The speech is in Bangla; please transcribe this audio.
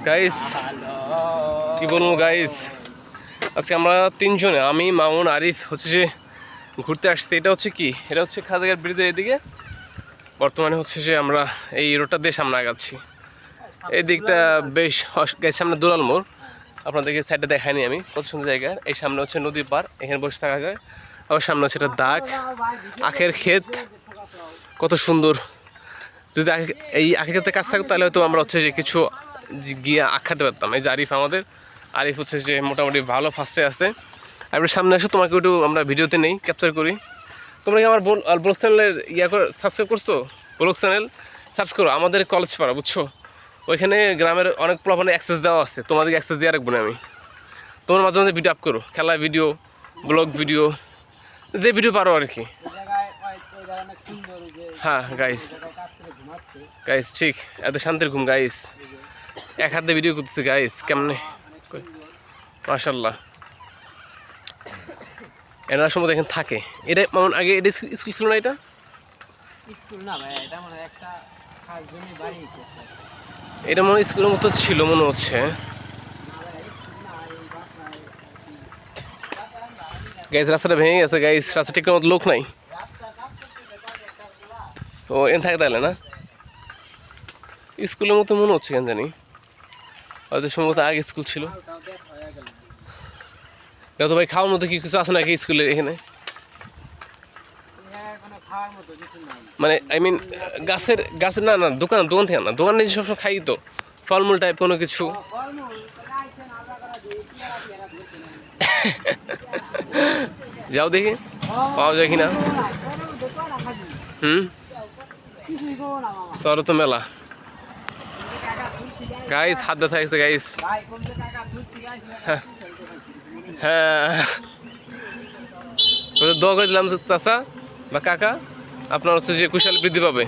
গাইস কি বলবো গাইস, আজকে আমরা তিনজনে, আমি, মামুন, আরিফ হচ্ছে যে ঘুরতে আসছি। এটা হচ্ছে কি, এটা হচ্ছে খাজাঘাট ব্রিজের এদিকে। বর্তমানে হচ্ছে যে আমরা এই রোডটা দিয়ে সামনে আগাচ্ছি। এই দিকটা বেশ গাইস, সামনে দুলাল মোড়, আপনাদেরকে সাইডটা দেখাইনি আমি, কত সুন্দর জায়গা। এই সামনে হচ্ছে নদী পার, এখানে বসে থাকা যায়। আবার সামনে হচ্ছে একটা দাগ, আখের ক্ষেত, কত সুন্দর। যদি এই আখের ক্ষেত্রে কাজ থাকতো তাহলে হয়তো আমরা হচ্ছে যে কিছু গিয়ে আখ খাতে পারতাম। এই যে আরিফ আমাদের, আরিফ হচ্ছে যে মোটামুটি ভালো ফার্স্টে আছে। আমি সামনে আসো, তোমাকে একটু আমরা ভিডিওতে নেই, ক্যাপচার করি। তোমরা কি আমার ব্লগ চ্যানেলের করে সাবস্ক্রাইব করছো? ব্লগ চ্যানেল সার্চ করো আমাদের কলেজ পাড়া, বুঝছো? ওইখানে গ্রামের অনেক প্রবলেমে অ্যাক্সেস দেওয়া আছে, তোমাদেরকে অ্যাক্সেস দিয়ে রাখবো না আমি। তোমরা মাঝে মাঝে ভিডিও আপ করো, খেলা ভিডিও, ব্লগ ভিডিও, যে ভিডিও পারো আর কি। হ্যাঁ গাইস, গাইস ঠিক এত শান্তির ঘুম গাইস। এক হাতে ভিডিও করতেছে গাইস, কেমনে মাশাল্লাহ। এনার সময় এখানে থাকে। এটা মামুন আগে এটা স্কুল ছিল না? এটা স্কুল না ভাই, এটা মানে একটা খাস জমি বাড়ি। এটা মনে হয় স্কুলের মতো ছিল মনে হচ্ছে। গাইস রাস্তাটা ভেঙে গেছে গাইস, রাস্তা ঠিক মতো লোক নাই। ও এন থাকে তাহলে না, স্কুলের মতো মনে হচ্ছে, কেন জানি, হয়তো সম্ভবত আগে স্কুল ছিল। তো ভাই খাওয়ার মতো কি কিছু আছে নাকি স্কুলে এখানে? মানে আই মিন গাছের না না, দোকান থেকে না, দোকান নিয়ে সবসময় খাই তো, ফলমূল টাইপ কোনো কিছু। যাও দেখি পাওয়া যায় কিনা। সর তো মেলা গাইস, হাত ব্যথা গেছে গাইস। হ্যাঁ দোয়া করে দিলাম চাচা বা কাকা, আপনার হচ্ছে যে কুশাল বৃদ্ধি পাবে।